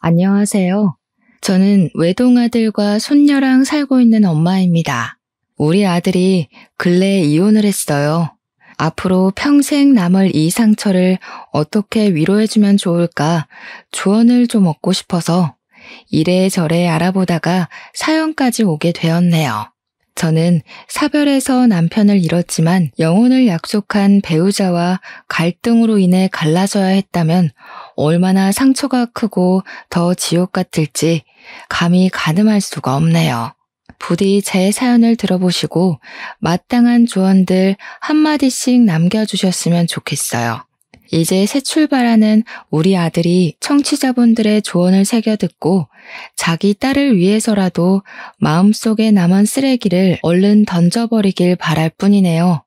안녕하세요. 저는 외동아들과 손녀랑 살고 있는 엄마입니다. 우리 아들이 근래에 이혼을 했어요. 앞으로 평생 남을 이 상처를 어떻게 위로해주면 좋을까 조언을 좀 얻고 싶어서 이래저래 알아보다가 사연까지 오게 되었네요. 저는 사별해서 남편을 잃었지만 영혼을 약속한 배우자와 갈등으로 인해 갈라져야 했다면 얼마나 상처가 크고 더 지옥 같을지 감히 가늠할 수가 없네요. 부디 제 사연을 들어보시고 마땅한 조언들 한마디씩 남겨주셨으면 좋겠어요. 이제 새 출발하는 우리 아들이 청취자분들의 조언을 새겨 듣고 자기 딸을 위해서라도 마음속에 남은 쓰레기를 얼른 던져버리길 바랄 뿐이네요.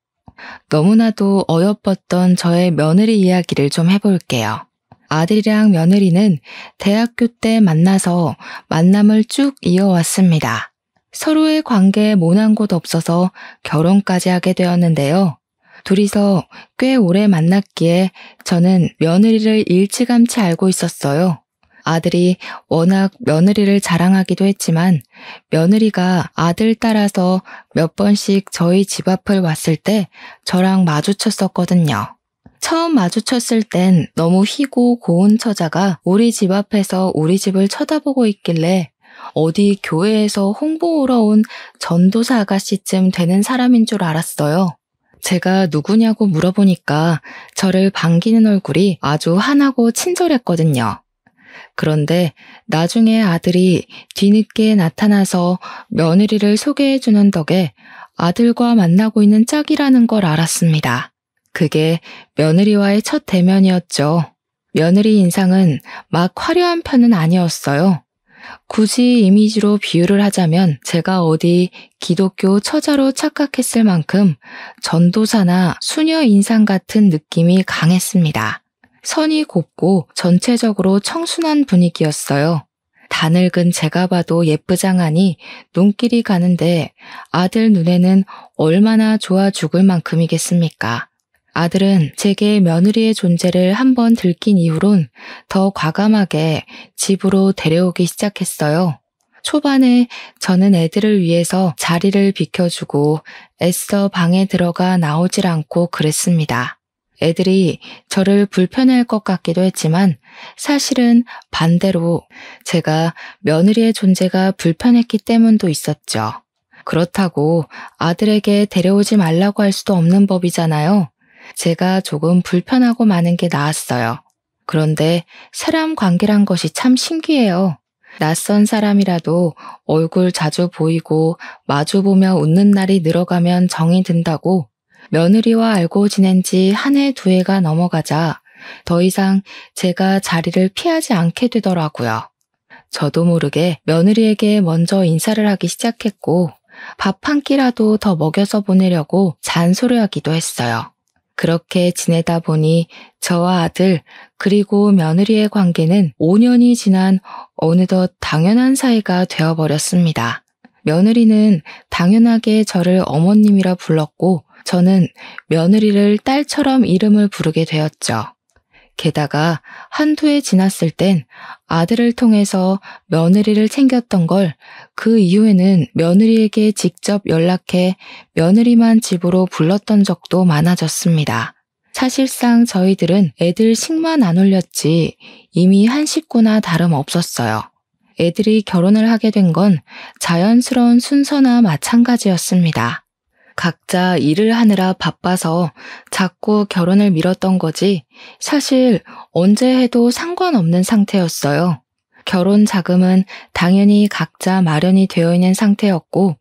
너무나도 어여뻤던 저의 며느리 이야기를 좀 해볼게요. 아들이랑 며느리는 대학교 때 만나서 만남을 쭉 이어왔습니다. 서로의 관계에 모난 곳 없어서 결혼까지 하게 되었는데요. 둘이서 꽤 오래 만났기에 저는 며느리를 일찌감치 알고 있었어요. 아들이 워낙 며느리를 자랑하기도 했지만 며느리가 아들 따라서 몇 번씩 저희 집 앞을 왔을 때 저랑 마주쳤었거든요. 처음 마주쳤을 땐 너무 희고 고운 처자가 우리 집 앞에서 우리 집을 쳐다보고 있길래 어디 교회에서 홍보 오러 온 전도사 아가씨쯤 되는 사람인 줄 알았어요. 제가 누구냐고 물어보니까 저를 반기는 얼굴이 아주 환하고 친절했거든요. 그런데 나중에 아들이 뒤늦게 나타나서 며느리를 소개해주는 덕에 아들과 만나고 있는 짝이라는 걸 알았습니다. 그게 며느리와의 첫 대면이었죠. 며느리 인상은 막 화려한 편은 아니었어요. 굳이 이미지로 비유를 하자면 제가 어디 기독교 처자로 착각했을 만큼 전도사나 수녀 인상 같은 느낌이 강했습니다. 선이 곱고 전체적으로 청순한 분위기였어요. 다 늙은 제가 봐도 예쁘장하니 눈길이 가는데 아들 눈에는 얼마나 좋아 죽을 만큼이겠습니까? 아들은 제게 며느리의 존재를 한번 들킨 이후론 더 과감하게 집으로 데려오기 시작했어요. 초반에 저는 애들을 위해서 자리를 비켜주고 애써 방에 들어가 나오질 않고 그랬습니다. 애들이 저를 불편해할 것 같기도 했지만 사실은 반대로 제가 며느리의 존재가 불편했기 때문도 있었죠. 그렇다고 아들에게 데려오지 말라고 할 수도 없는 법이잖아요. 제가 조금 불편하고 마는 게 나았어요. 그런데 사람 관계란 것이 참 신기해요. 낯선 사람이라도 얼굴 자주 보이고 마주보며 웃는 날이 늘어가면 정이 든다고 며느리와 알고 지낸 지 한 해 두 해가 넘어가자 더 이상 제가 자리를 피하지 않게 되더라고요. 저도 모르게 며느리에게 먼저 인사를 하기 시작했고 밥 한 끼라도 더 먹여서 보내려고 잔소리하기도 했어요. 그렇게 지내다 보니 저와 아들 그리고 며느리의 관계는 5년이 지난 어느덧 당연한 사이가 되어버렸습니다. 며느리는 당연하게 저를 어머님이라 불렀고 저는 며느리를 딸처럼 이름을 부르게 되었죠. 게다가 한두 해 지났을 땐 아들을 통해서 며느리를 챙겼던 걸 그 이후에는 며느리에게 직접 연락해 며느리만 집으로 불렀던 적도 많아졌습니다. 사실상 저희들은 애들 식만 안 올렸지 이미 한 식구나 다름없었어요. 애들이 결혼을 하게 된 건 자연스러운 순서나 마찬가지였습니다. 각자 일을 하느라 바빠서 자꾸 결혼을 미뤘던 거지 사실 언제 해도 상관없는 상태였어요. 결혼 자금은 당연히 각자 마련이 되어 있는 상태였고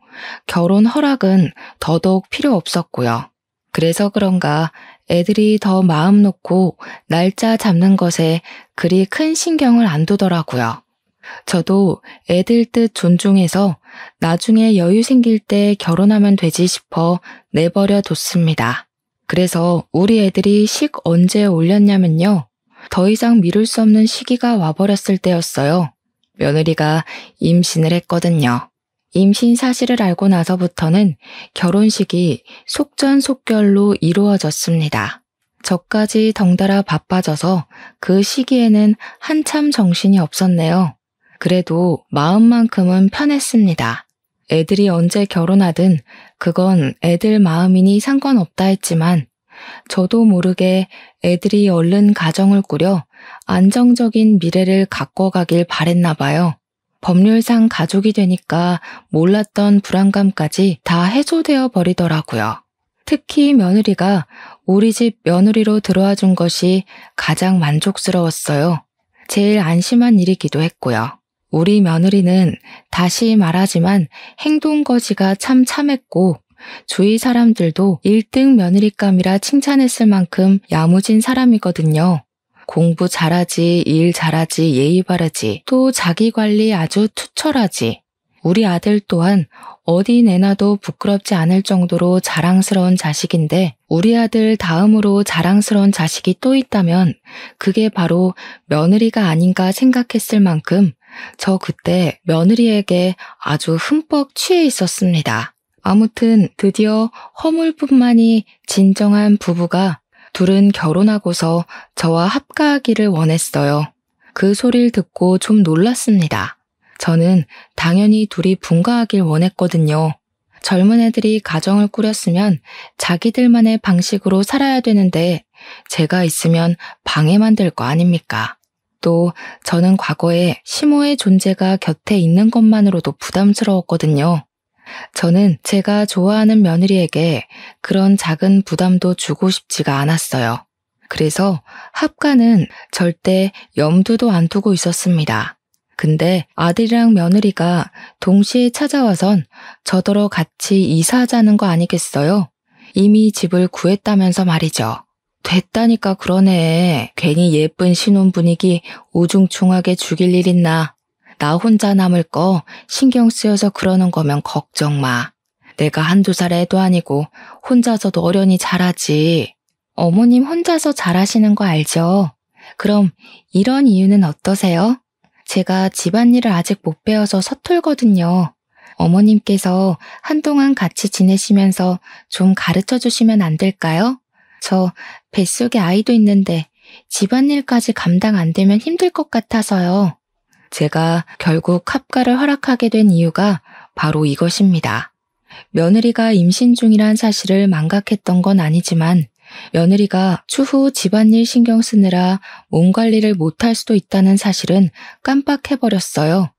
결혼 허락은 더더욱 필요 없었고요. 그래서 그런가 애들이 더 마음 놓고 날짜 잡는 것에 그리 큰 신경을 안 두더라고요. 저도 애들 뜻 존중해서 나중에 여유 생길 때 결혼하면 되지 싶어 내버려 뒀습니다. 그래서 우리 애들이 식 언제 올렸냐면요. 더 이상 미룰 수 없는 시기가 와버렸을 때였어요. 며느리가 임신을 했거든요. 임신 사실을 알고 나서부터는 결혼식이 속전속결로 이루어졌습니다. 저까지 덩달아 바빠져서 그 시기에는 한참 정신이 없었네요. 그래도 마음만큼은 편했습니다. 애들이 언제 결혼하든 그건 애들 마음이니 상관없다 했지만 저도 모르게 애들이 얼른 가정을 꾸려 안정적인 미래를 갖고 가길 바랬나 봐요. 법률상 가족이 되니까 몰랐던 불안감까지 다 해소되어 버리더라고요. 특히 며느리가 우리 집 며느리로 들어와 준 것이 가장 만족스러웠어요. 제일 안심한 일이기도 했고요. 우리 며느리는 다시 말하지만 행동거지가 참 참했고 주위 사람들도 1등 며느리감이라 칭찬했을 만큼 야무진 사람이거든요. 공부 잘하지, 일 잘하지, 예의 바르지, 또 자기 관리 아주 투철하지. 우리 아들 또한 어디 내놔도 부끄럽지 않을 정도로 자랑스러운 자식인데 우리 아들 다음으로 자랑스러운 자식이 또 있다면 그게 바로 며느리가 아닌가 생각했을 만큼 저 그때 며느리에게 아주 흠뻑 취해 있었습니다. 아무튼 드디어 허물뿐만이 진정한 부부가 둘은 결혼하고서 저와 합가하기를 원했어요. 그 소리를 듣고 좀 놀랐습니다. 저는 당연히 둘이 분가하길 원했거든요. 젊은 애들이 가정을 꾸렸으면 자기들만의 방식으로 살아야 되는데 제가 있으면 방해만 될 거 아닙니까? 또 저는 과거에 시모의 존재가 곁에 있는 것만으로도 부담스러웠거든요. 저는 제가 좋아하는 며느리에게 그런 작은 부담도 주고 싶지가 않았어요. 그래서 합가는 절대 염두도 안 두고 있었습니다. 근데 아들이랑 며느리가 동시에 찾아와선 저더러 같이 이사하자는 거 아니겠어요? 이미 집을 구했다면서 말이죠. 됐다니까 그러네. 괜히 예쁜 신혼 분위기 우중충하게 죽일 일 있나. 나 혼자 남을 거 신경 쓰여서 그러는 거면 걱정 마. 내가 한두 살 애도 아니고 혼자서도 어련히 잘하지. 어머님 혼자서 잘하시는 거 알죠? 그럼 이런 이유는 어떠세요? 제가 집안일을 아직 못 배워서 서툴거든요. 어머님께서 한동안 같이 지내시면서 좀 가르쳐 주시면 안 될까요? 저 뱃속에 아이도 있는데 집안일까지 감당 안 되면 힘들 것 같아서요. 제가 결국 합가를 허락하게 된 이유가 바로 이것입니다. 며느리가 임신 중이란 사실을 망각했던 건 아니지만 며느리가 추후 집안일 신경 쓰느라 몸 관리를 못할 수도 있다는 사실은 깜빡해버렸어요.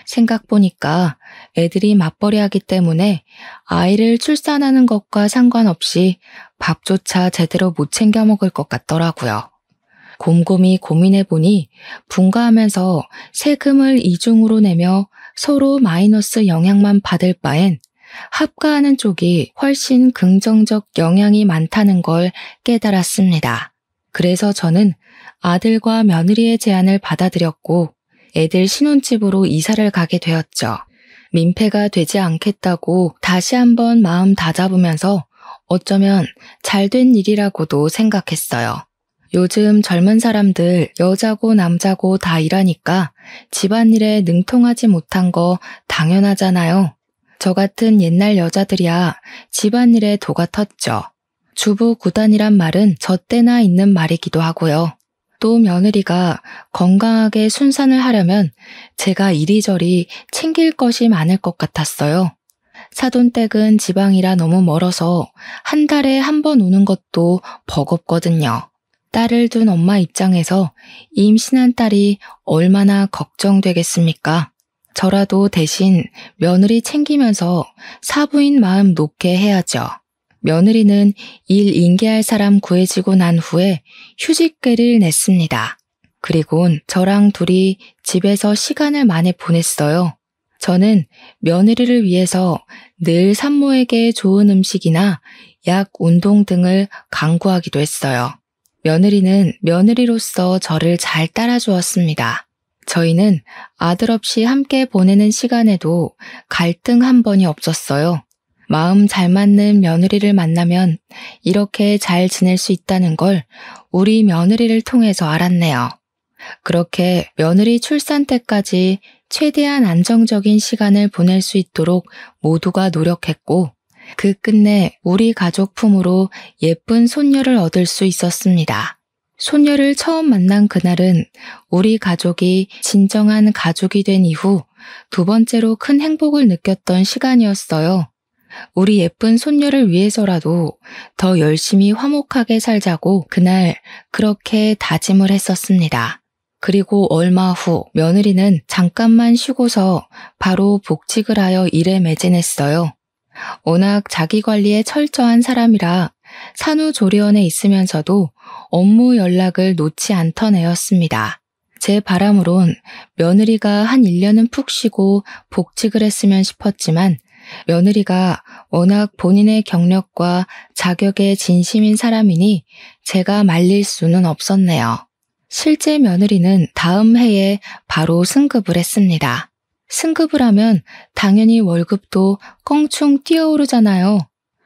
생각보니까 애들이 맞벌이하기 때문에 아이를 출산하는 것과 상관없이 밥조차 제대로 못 챙겨 먹을 것 같더라고요. 곰곰이 고민해보니 분가하면서 세금을 이중으로 내며 서로 마이너스 영향만 받을 바엔 합가하는 쪽이 훨씬 긍정적 영향이 많다는 걸 깨달았습니다. 그래서 저는 아들과 며느리의 제안을 받아들였고 애들 신혼집으로 이사를 가게 되었죠. 민폐가 되지 않겠다고 다시 한번 마음 다잡으면서 어쩌면 잘된 일이라고도 생각했어요. 요즘 젊은 사람들 여자고 남자고 다 일하니까 집안일에 능통하지 못한 거 당연하잖아요. 저 같은 옛날 여자들이야 집안일에 도가 텄죠. 주부 구단이란 말은 저 때나 있는 말이기도 하고요. 또 며느리가 건강하게 순산을 하려면 제가 이리저리 챙길 것이 많을 것 같았어요. 사돈댁은 지방이라 너무 멀어서 한 달에 한 번 오는 것도 버겁거든요. 딸을 둔 엄마 입장에서 임신한 딸이 얼마나 걱정되겠습니까? 저라도 대신 며느리 챙기면서 사부인 마음 놓게 해야죠. 며느리는 일 인계할 사람 구해지고 난 후에 휴직계를 냈습니다. 그리곤 저랑 둘이 집에서 시간을 많이 보냈어요. 저는 며느리를 위해서 늘 산모에게 좋은 음식이나 약, 운동 등을 강구하기도 했어요. 며느리는 며느리로서 저를 잘 따라주었습니다. 저희는 아들 없이 함께 보내는 시간에도 갈등 한 번이 없었어요. 마음 잘 맞는 며느리를 만나면 이렇게 잘 지낼 수 있다는 걸 우리 며느리를 통해서 알았네요. 그렇게 며느리 출산 때까지 최대한 안정적인 시간을 보낼 수 있도록 모두가 노력했고 그 끝내 우리 가족 품으로 예쁜 손녀를 얻을 수 있었습니다. 손녀를 처음 만난 그날은 우리 가족이 진정한 가족이 된 이후 두 번째로 큰 행복을 느꼈던 시간이었어요. 우리 예쁜 손녀를 위해서라도 더 열심히 화목하게 살자고 그날 그렇게 다짐을 했었습니다. 그리고 얼마 후 며느리는 잠깐만 쉬고서 바로 복직을 하여 일에 매진했어요. 워낙 자기 관리에 철저한 사람이라 산후조리원에 있으면서도 업무 연락을 놓지 않던 애였습니다. 제 바람으론 며느리가 한 1년은 푹 쉬고 복직을 했으면 싶었지만 며느리가 워낙 본인의 경력과 자격에 진심인 사람이니 제가 말릴 수는 없었네요. 실제 며느리는 다음 해에 바로 승급을 했습니다. 승급을 하면 당연히 월급도 껑충 뛰어오르잖아요.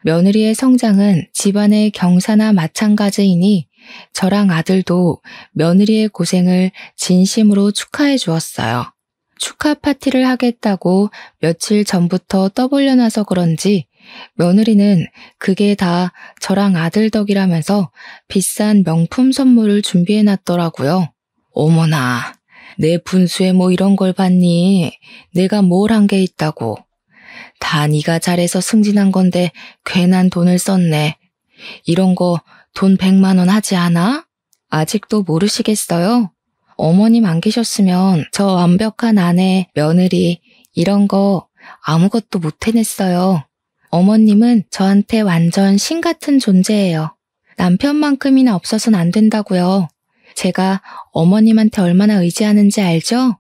며느리의 성장은 집안의 경사나 마찬가지이니 저랑 아들도 며느리의 고생을 진심으로 축하해 주었어요. 축하 파티를 하겠다고 며칠 전부터 떠벌려놔서 그런지 며느리는 그게 다 저랑 아들 덕이라면서 비싼 명품 선물을 준비해놨더라고요. 어머나, 내 분수에 뭐 이런 걸 봤니? 내가 뭘 한 게 있다고. 다 네가 잘해서 승진한 건데 괜한 돈을 썼네. 이런 거 돈 100만 원 하지 않아? 아직도 모르시겠어요? 어머님 안 계셨으면 저 완벽한 아내, 며느리 이런 거 아무것도 못 해냈어요. 어머님은 저한테 완전 신 같은 존재예요. 남편만큼이나 없어서는 안 된다고요. 제가 어머님한테 얼마나 의지하는지 알죠?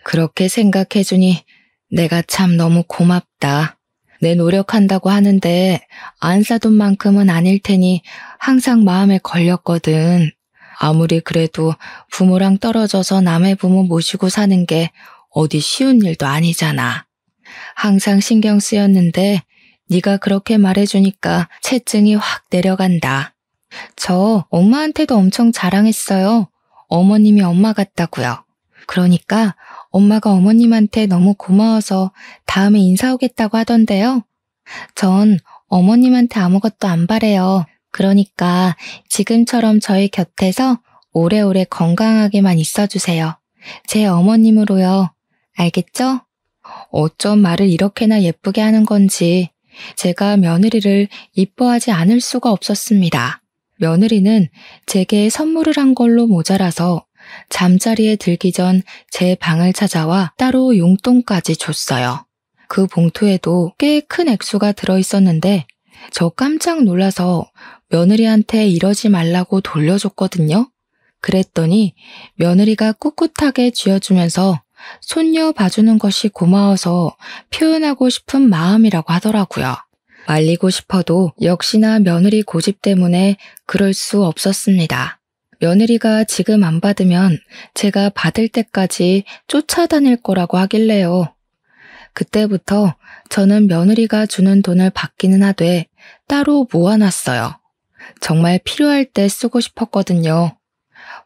그렇게 생각해주니 내가 참 너무 고맙다. 내 노력한다고 하는데 안 사돈 만큼은 아닐 테니 항상 마음에 걸렸거든. 아무리 그래도 부모랑 떨어져서 남의 부모 모시고 사는 게 어디 쉬운 일도 아니잖아. 항상 신경 쓰였는데 네가 그렇게 말해주니까 체증이 확 내려간다. 저 엄마한테도 엄청 자랑했어요. 어머님이 엄마 같다고요. 그러니까 엄마가 어머님한테 너무 고마워서 다음에 인사 오겠다고 하던데요. 전 어머님한테 아무것도 안 바래요. 그러니까 지금처럼 저희 곁에서 오래오래 건강하게만 있어주세요. 제 어머님으로요. 알겠죠? 어쩜 말을 이렇게나 예쁘게 하는 건지 제가 며느리를 이뻐하지 않을 수가 없었습니다. 며느리는 제게 선물을 한 걸로 모자라서 잠자리에 들기 전 제 방을 찾아와 따로 용돈까지 줬어요. 그 봉투에도 꽤 큰 액수가 들어있었는데 저 깜짝 놀라서 며느리한테 이러지 말라고 돌려줬거든요. 그랬더니 며느리가 꿋꿋하게 쥐어주면서 손녀 봐주는 것이 고마워서 표현하고 싶은 마음이라고 하더라고요. 말리고 싶어도 역시나 며느리 고집 때문에 그럴 수 없었습니다. 며느리가 지금 안 받으면 제가 받을 때까지 쫓아다닐 거라고 하길래요. 그때부터 저는 며느리가 주는 돈을 받기는 하되 따로 모아놨어요. 정말 필요할 때 쓰고 싶었거든요.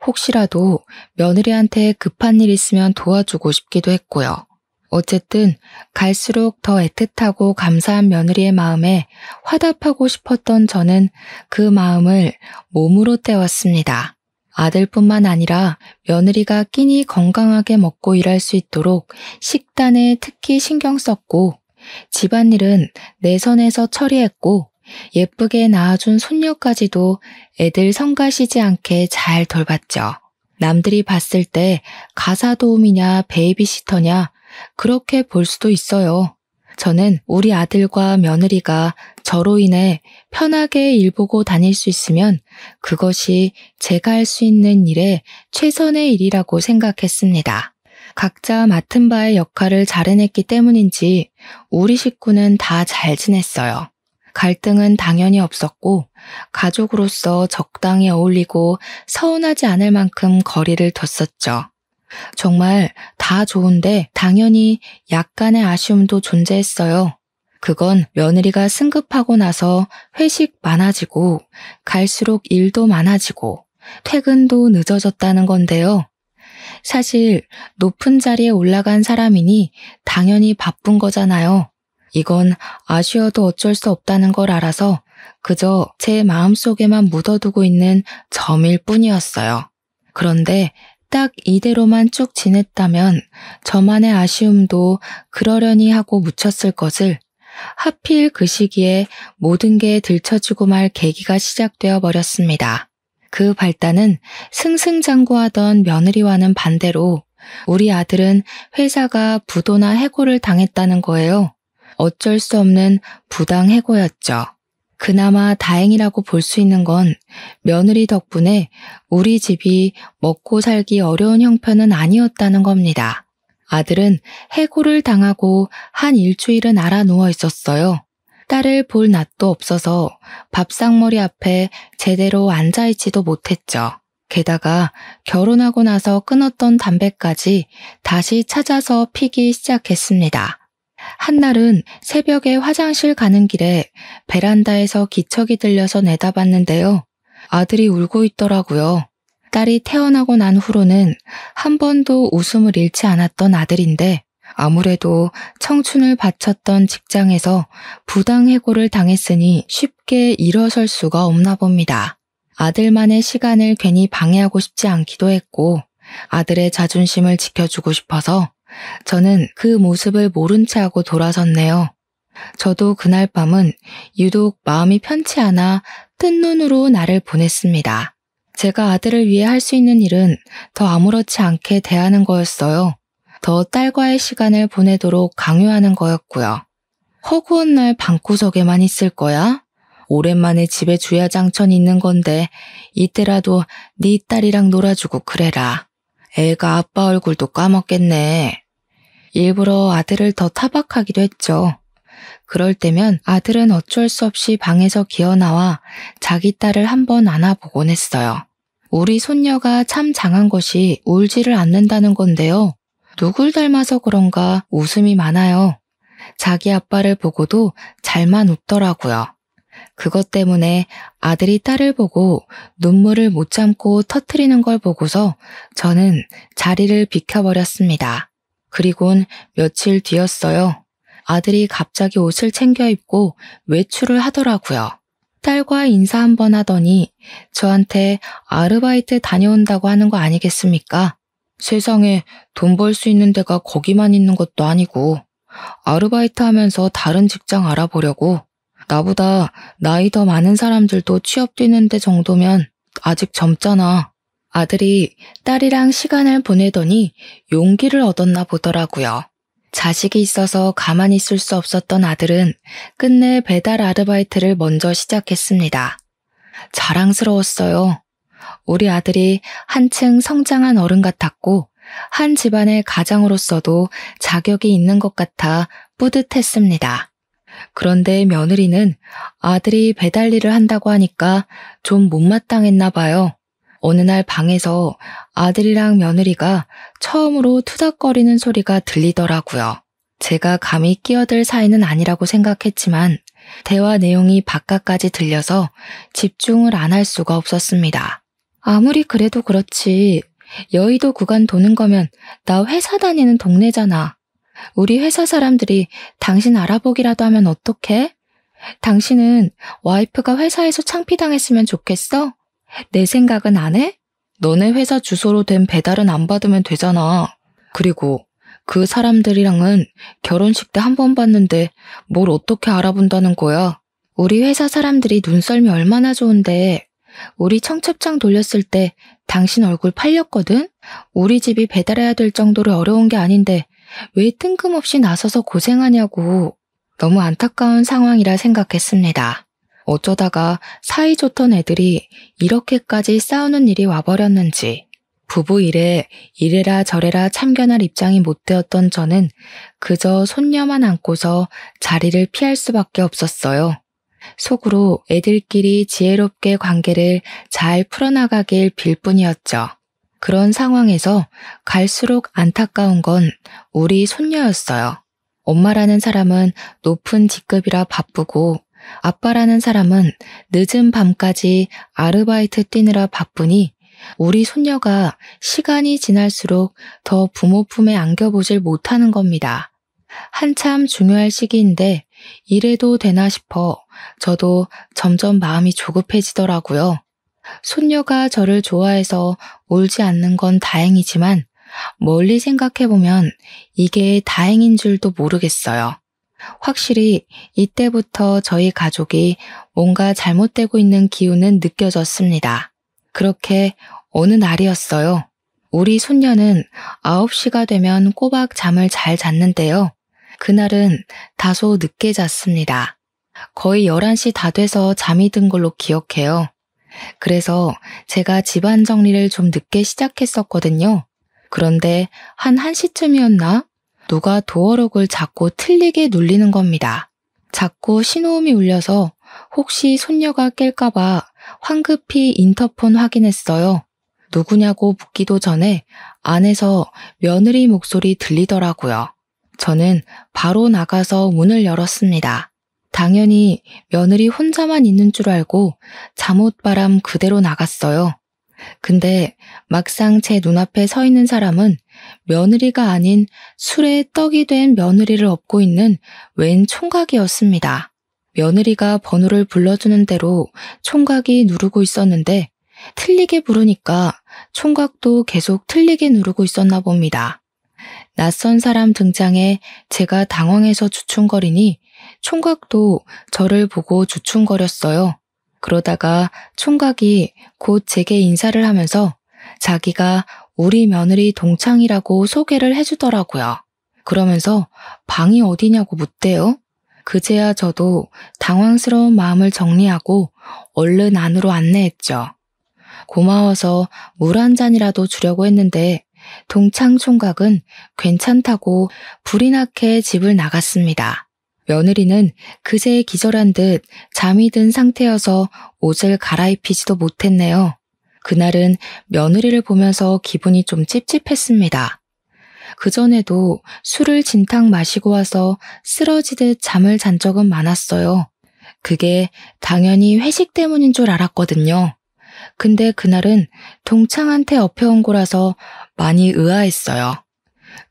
혹시라도 며느리한테 급한 일 있으면 도와주고 싶기도 했고요. 어쨌든 갈수록 더 애틋하고 감사한 며느리의 마음에 화답하고 싶었던 저는 그 마음을 몸으로 때웠습니다. 아들뿐만 아니라 며느리가 끼니 건강하게 먹고 일할 수 있도록 식단에 특히 신경 썼고 집안일은 내 손에서 처리했고 예쁘게 낳아준 손녀까지도 애들 성가시지 않게 잘 돌봤죠. 남들이 봤을 때 가사 도우미냐 베이비시터냐 그렇게 볼 수도 있어요. 저는 우리 아들과 며느리가 저로 인해 편하게 일 보고 다닐 수 있으면 그것이 제가 할 수 있는 일의 최선의 일이라고 생각했습니다. 각자 맡은 바의 역할을 잘 해냈기 때문인지 우리 식구는 다 잘 지냈어요. 갈등은 당연히 없었고 가족으로서 적당히 어울리고 서운하지 않을 만큼 거리를 뒀었죠. 정말 다 좋은데 당연히 약간의 아쉬움도 존재했어요. 그건 며느리가 승급하고 나서 회식 많아지고 갈수록 일도 많아지고 퇴근도 늦어졌다는 건데요. 사실 높은 자리에 올라간 사람이니 당연히 바쁜 거잖아요. 이건 아쉬워도 어쩔 수 없다는 걸 알아서 그저 제 마음속에만 묻어두고 있는 점일 뿐이었어요. 그런데 딱 이대로만 쭉 지냈다면 저만의 아쉬움도 그러려니 하고 묻혔을 것을 하필 그 시기에 모든 게 들춰지고 말 계기가 시작되어 버렸습니다. 그 발단은 승승장구하던 며느리와는 반대로 우리 아들은 회사가 부도나 해고를 당했다는 거예요. 어쩔 수 없는 부당 해고였죠. 그나마 다행이라고 볼 수 있는 건 며느리 덕분에 우리 집이 먹고 살기 어려운 형편은 아니었다는 겁니다. 아들은 해고를 당하고 한 일주일은 알아 누워 있었어요. 딸을 볼 낯도 없어서 밥상머리 앞에 제대로 앉아있지도 못했죠. 게다가 결혼하고 나서 끊었던 담배까지 다시 찾아서 피기 시작했습니다. 한날은 새벽에 화장실 가는 길에 베란다에서 기척이 들려서 내다봤는데요. 아들이 울고 있더라고요. 딸이 태어나고 난 후로는 한 번도 웃음을 잃지 않았던 아들인데 아무래도 청춘을 바쳤던 직장에서 부당해고를 당했으니 쉽게 일어설 수가 없나 봅니다. 아들만의 시간을 괜히 방해하고 싶지 않기도 했고 아들의 자존심을 지켜주고 싶어서 저는 그 모습을 모른 채 하고 돌아섰네요. 저도 그날 밤은 유독 마음이 편치 않아 뜬 눈으로 나를 보냈습니다. 제가 아들을 위해 할 수 있는 일은 더 아무렇지 않게 대하는 거였어요. 더 딸과의 시간을 보내도록 강요하는 거였고요. 허구한 날 방구석에만 있을 거야? 오랜만에 집에 주야장천 있는 건데 이때라도 네 딸이랑 놀아주고 그래라. 애가 아빠 얼굴도 까먹겠네. 일부러 아들을 더 타박하기도 했죠. 그럴 때면 아들은 어쩔 수 없이 방에서 기어나와 자기 딸을 한번 안아보곤 했어요. 우리 손녀가 참 장한 것이 울지를 않는다는 건데요. 누굴 닮아서 그런가 웃음이 많아요. 자기 아빠를 보고도 잘만 웃더라고요. 그것 때문에 아들이 딸을 보고 눈물을 못 참고 터뜨리는 걸 보고서 저는 자리를 비켜버렸습니다. 그리곤 며칠 뒤였어요. 아들이 갑자기 옷을 챙겨 입고 외출을 하더라고요. 딸과 인사 한번 하더니 저한테 아르바이트 다녀온다고 하는 거 아니겠습니까? 세상에 돈 벌 수 있는 데가 거기만 있는 것도 아니고 아르바이트 하면서 다른 직장 알아보려고. 나보다 나이 더 많은 사람들도 취업 뛰는데 정도면 아직 젊잖아. 아들이 딸이랑 시간을 보내더니 용기를 얻었나 보더라고요. 자식이 있어서 가만히 있을 수 없었던 아들은 끝내 배달 아르바이트를 먼저 시작했습니다. 자랑스러웠어요. 우리 아들이 한층 성장한 어른 같았고 한 집안의 가장으로서도 자격이 있는 것 같아 뿌듯했습니다. 그런데 며느리는 아들이 배달 일을 한다고 하니까 좀 못마땅했나 봐요. 어느 날 방에서 아들이랑 며느리가 처음으로 투닥거리는 소리가 들리더라고요. 제가 감히 끼어들 사이는 아니라고 생각했지만 대화 내용이 바깥까지 들려서 집중을 안 할 수가 없었습니다. 아무리 그래도 그렇지. 여의도 구간 도는 거면 나 회사 다니는 동네잖아. 우리 회사 사람들이 당신 알아보기라도 하면 어떡해? 당신은 와이프가 회사에서 창피당했으면 좋겠어? 내 생각은 안 해? 너네 회사 주소로 된 배달은 안 받으면 되잖아. 그리고 그 사람들이랑은 결혼식 때 한 번 봤는데 뭘 어떻게 알아본다는 거야? 우리 회사 사람들이 눈썰미 얼마나 좋은데 우리 청첩장 돌렸을 때 당신 얼굴 팔렸거든? 우리 집이 배달해야 될 정도로 어려운 게 아닌데 왜 뜬금없이 나서서 고생하냐고. 너무 안타까운 상황이라 생각했습니다. 어쩌다가 사이좋던 애들이 이렇게까지 싸우는 일이 와버렸는지. 부부 일에 이래라 저래라 참견할 입장이 못 되었던 저는 그저 손녀만 안고서 자리를 피할 수밖에 없었어요. 속으로 애들끼리 지혜롭게 관계를 잘 풀어나가길 빌 뿐이었죠. 그런 상황에서 갈수록 안타까운 건 우리 손녀였어요. 엄마라는 사람은 높은 직급이라 바쁘고 아빠라는 사람은 늦은 밤까지 아르바이트 뛰느라 바쁘니 우리 손녀가 시간이 지날수록 더 부모 품에 안겨보질 못하는 겁니다. 한참 중요할 시기인데 이래도 되나 싶어 저도 점점 마음이 조급해지더라고요. 손녀가 저를 좋아해서 울지 않는 건 다행이지만 멀리 생각해보면 이게 다행인 줄도 모르겠어요. 확실히 이때부터 저희 가족이 뭔가 잘못되고 있는 기운은 느껴졌습니다. 그렇게 어느 날이었어요. 우리 손녀는 9시가 되면 꼬박 잠을 잘 잤는데요. 그날은 다소 늦게 잤습니다. 거의 11시 다 돼서 잠이 든 걸로 기억해요. 그래서 제가 집안 정리를 좀 늦게 시작했었거든요. 그런데 한 1시쯤이었나? 누가 도어록을 자꾸 틀리게 눌리는 겁니다. 자꾸 신호음이 울려서 혹시 손녀가 깰까봐 황급히 인터폰 확인했어요. 누구냐고 묻기도 전에 안에서 며느리 목소리 들리더라고요. 저는 바로 나가서 문을 열었습니다. 당연히 며느리 혼자만 있는 줄 알고 잠옷바람 그대로 나갔어요. 근데 막상 제 눈앞에 서 있는 사람은 며느리가 아닌 술에 떡이 된 며느리를 업고 있는 웬 총각이었습니다. 며느리가 번호를 불러주는 대로 총각이 누르고 있었는데 틀리게 부르니까 총각도 계속 틀리게 누르고 있었나 봅니다. 낯선 사람 등장에 제가 당황해서 주춤거리니 총각도 저를 보고 주춤거렸어요. 그러다가 총각이 곧 제게 인사를 하면서 자기가 우리 며느리 동창이라고 소개를 해주더라고요. 그러면서 방이 어디냐고 묻대요. 그제야 저도 당황스러운 마음을 정리하고 얼른 안으로 안내했죠. 고마워서 물 한 잔이라도 주려고 했는데 동창 총각은 괜찮다고 불이 나게 집을 나갔습니다. 며느리는 그새 기절한 듯 잠이 든 상태여서 옷을 갈아입히지도 못했네요. 그날은 며느리를 보면서 기분이 좀 찝찝했습니다. 그전에도 술을 진탕 마시고 와서 쓰러지듯 잠을 잔 적은 많았어요. 그게 당연히 회식 때문인 줄 알았거든요. 근데 그날은 동창한테 업혀온 거라서 많이 의아했어요.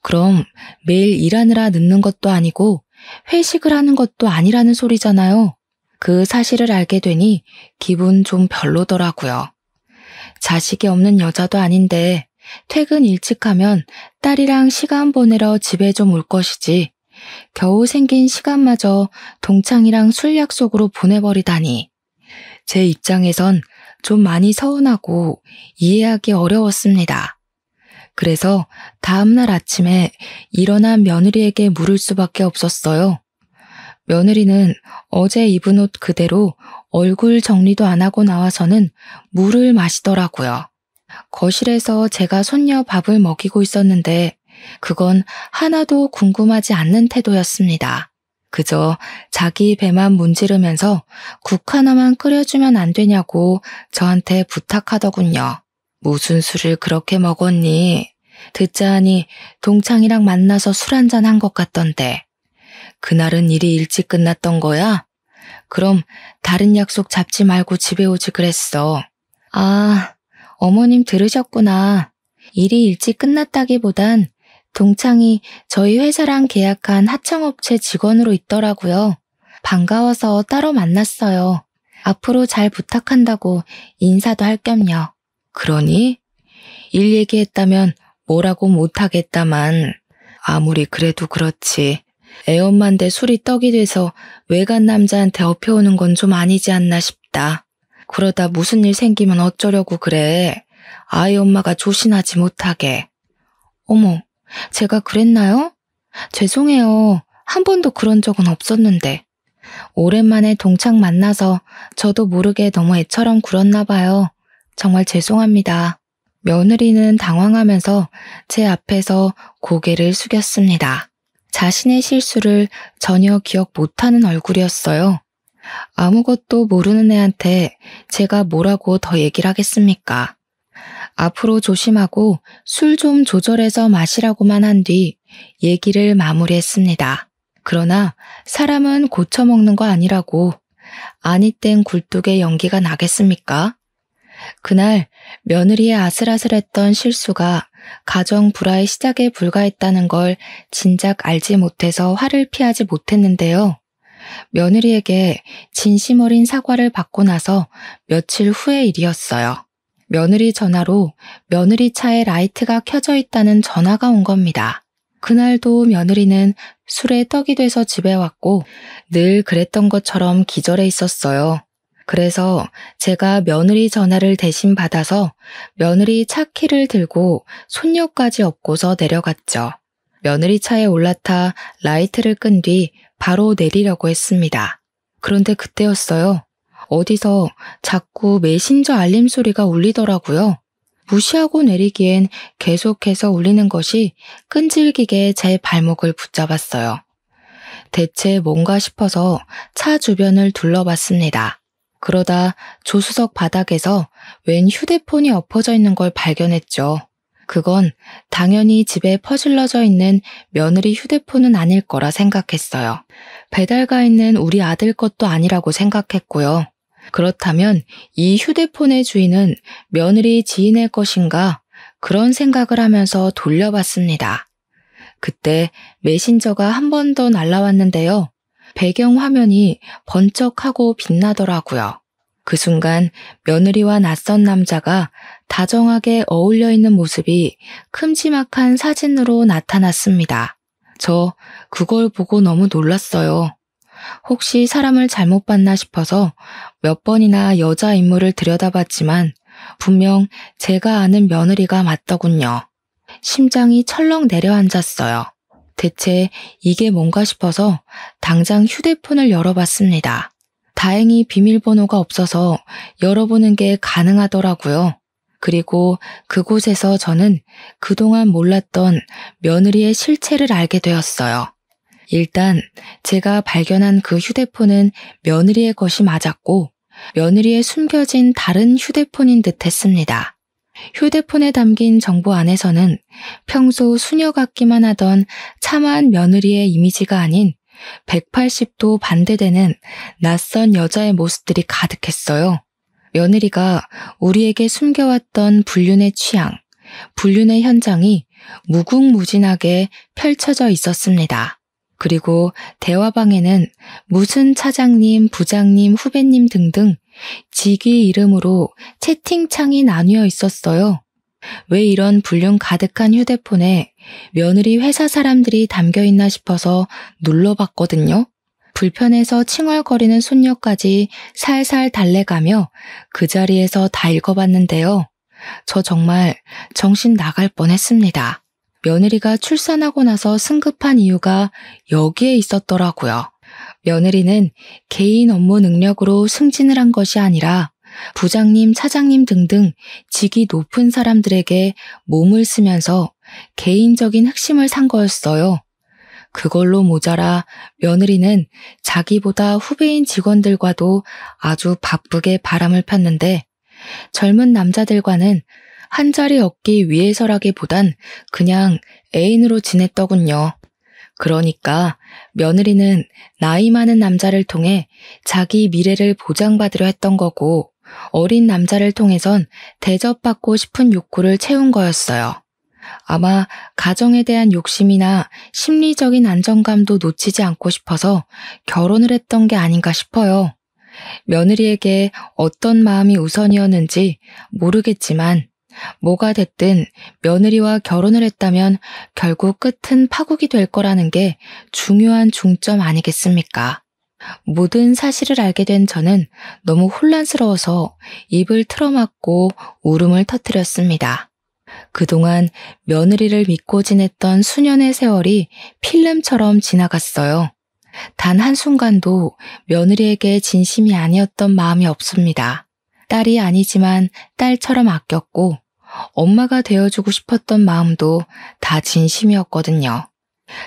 그럼 매일 일하느라 늦는 것도 아니고 회식을 하는 것도 아니라는 소리잖아요. 그 사실을 알게 되니 기분 좀 별로더라고요. 자식이 없는 여자도 아닌데 퇴근 일찍 하면 딸이랑 시간 보내러 집에 좀 올 것이지 겨우 생긴 시간마저 동창이랑 술 약속으로 보내버리다니. 제 입장에선 좀 많이 서운하고 이해하기 어려웠습니다. 그래서 다음날 아침에 일어난 며느리에게 물을 수밖에 없었어요. 며느리는 어제 입은 옷 그대로 얼굴 정리도 안 하고 나와서는 물을 마시더라고요. 거실에서 제가 손녀 밥을 먹이고 있었는데 그건 하나도 궁금하지 않는 태도였습니다. 그저 자기 배만 문지르면서 국 하나만 끓여주면 안 되냐고 저한테 부탁하더군요. 무슨 술을 그렇게 먹었니? 듣자 하니 동창이랑 만나서 술 한잔 한 것 같던데. 그날은 일이 일찍 끝났던 거야? 그럼 다른 약속 잡지 말고 집에 오지 그랬어. 아, 어머님 들으셨구나. 일이 일찍 끝났다기보단 동창이 저희 회사랑 계약한 하청업체 직원으로 있더라고요. 반가워서 따로 만났어요. 앞으로 잘 부탁한다고 인사도 할 겸요. 그러니? 일 얘기했다면 뭐라고 못하겠다만 아무리 그래도 그렇지. 애엄마인데 술이 떡이 돼서 외간 남자한테 업혀오는 건 좀 아니지 않나 싶다. 그러다 무슨 일 생기면 어쩌려고 그래. 아이 엄마가 조신하지 못하게. 어머, 제가 그랬나요? 죄송해요. 한 번도 그런 적은 없었는데. 오랜만에 동창 만나서 저도 모르게 너무 애처럼 굴었나 봐요. 정말 죄송합니다. 며느리는 당황하면서 제 앞에서 고개를 숙였습니다. 자신의 실수를 전혀 기억 못하는 얼굴이었어요. 아무것도 모르는 애한테 제가 뭐라고 더 얘기를 하겠습니까? 앞으로 조심하고 술 좀 조절해서 마시라고만 한 뒤 얘기를 마무리했습니다. 그러나 사람은 고쳐먹는 거 아니라고. 아니 땐 굴뚝에 연기가 나겠습니까? 그날 며느리의 아슬아슬했던 실수가 가정 불화의 시작에 불과했다는 걸 진작 알지 못해서 화를 피하지 못했는데요. 며느리에게 진심 어린 사과를 받고 나서 며칠 후의 일이었어요. 며느리 전화로 며느리 차에 라이트가 켜져 있다는 전화가 온 겁니다. 그날도 며느리는 술에 떡이 돼서 집에 왔고 늘 그랬던 것처럼 기절해 있었어요. 그래서 제가 며느리 전화를 대신 받아서 며느리 차 키를 들고 손녀까지 업고서 내려갔죠. 며느리 차에 올라타 라이트를 끈 뒤 바로 내리려고 했습니다. 그런데 그때였어요. 어디서 자꾸 메신저 알림 소리가 울리더라고요. 무시하고 내리기엔 계속해서 울리는 것이 끈질기게 제 발목을 붙잡았어요. 대체 뭔가 싶어서 차 주변을 둘러봤습니다. 그러다 조수석 바닥에서 웬 휴대폰이 엎어져 있는 걸 발견했죠. 그건 당연히 집에 퍼질러져 있는 며느리 휴대폰은 아닐 거라 생각했어요. 배달가 있는 우리 아들 것도 아니라고 생각했고요. 그렇다면 이 휴대폰의 주인은 며느리 지인의 것인가? 그런 생각을 하면서 돌려봤습니다. 그때 메신저가 한 번 더 날라왔는데요. 배경 화면이 번쩍하고 빛나더라고요. 그 순간 며느리와 낯선 남자가 다정하게 어울려 있는 모습이 큼지막한 사진으로 나타났습니다. 저 그걸 보고 너무 놀랐어요. 혹시 사람을 잘못 봤나 싶어서 몇 번이나 여자 인물을 들여다봤지만 분명 제가 아는 며느리가 맞더군요. 심장이 철렁 내려앉았어요. 대체 이게 뭔가 싶어서 당장 휴대폰을 열어봤습니다. 다행히 비밀번호가 없어서 열어보는 게 가능하더라고요. 그리고 그곳에서 저는 그동안 몰랐던 며느리의 실체를 알게 되었어요. 일단 제가 발견한 그 휴대폰은 며느리의 것이 맞았고 며느리의 숨겨진 다른 휴대폰인 듯 했습니다. 휴대폰에 담긴 정보 안에서는 평소 수녀 같기만 하던 참한 며느리의 이미지가 아닌 180도 반대되는 낯선 여자의 모습들이 가득했어요. 며느리가 우리에게 숨겨왔던 불륜의 취향, 불륜의 현장이 무궁무진하게 펼쳐져 있었습니다. 그리고 대화방에는 무슨 차장님, 부장님, 후배님 등등 직위 이름으로 채팅창이 나뉘어 있었어요. 왜 이런 불륜 가득한 휴대폰에 며느리 회사 사람들이 담겨있나 싶어서 눌러봤거든요. 불편해서 칭얼거리는 손녀까지 살살 달래가며 그 자리에서 다 읽어봤는데요. 저 정말 정신 나갈 뻔했습니다. 며느리가 출산하고 나서 승급한 이유가 여기에 있었더라고요. 며느리는 개인 업무 능력으로 승진을 한 것이 아니라 부장님, 차장님 등등 직위 높은 사람들에게 몸을 쓰면서 개인적인 흑심을 산 거였어요. 그걸로 모자라 며느리는 자기보다 후배인 직원들과도 아주 바쁘게 바람을 폈는데 젊은 남자들과는 한 자리 얻기 위해서라기보단 그냥 애인으로 지냈더군요. 그러니까 며느리는 나이 많은 남자를 통해 자기 미래를 보장받으려 했던 거고 어린 남자를 통해선 대접받고 싶은 욕구를 채운 거였어요. 아마 가정에 대한 욕심이나 심리적인 안정감도 놓치지 않고 싶어서 결혼을 했던 게 아닌가 싶어요. 며느리에게 어떤 마음이 우선이었는지 모르겠지만 뭐가 됐든 며느리와 결혼을 했다면 결국 끝은 파국이 될 거라는 게 중요한 중점 아니겠습니까? 모든 사실을 알게 된 저는 너무 혼란스러워서 입을 틀어막고 울음을 터뜨렸습니다. 그동안 며느리를 믿고 지냈던 수년의 세월이 필름처럼 지나갔어요. 단 한순간도 며느리에게 진심이 아니었던 마음이 없습니다. 딸이 아니지만 딸처럼 아꼈고 엄마가 되어주고 싶었던 마음도 다 진심이었거든요.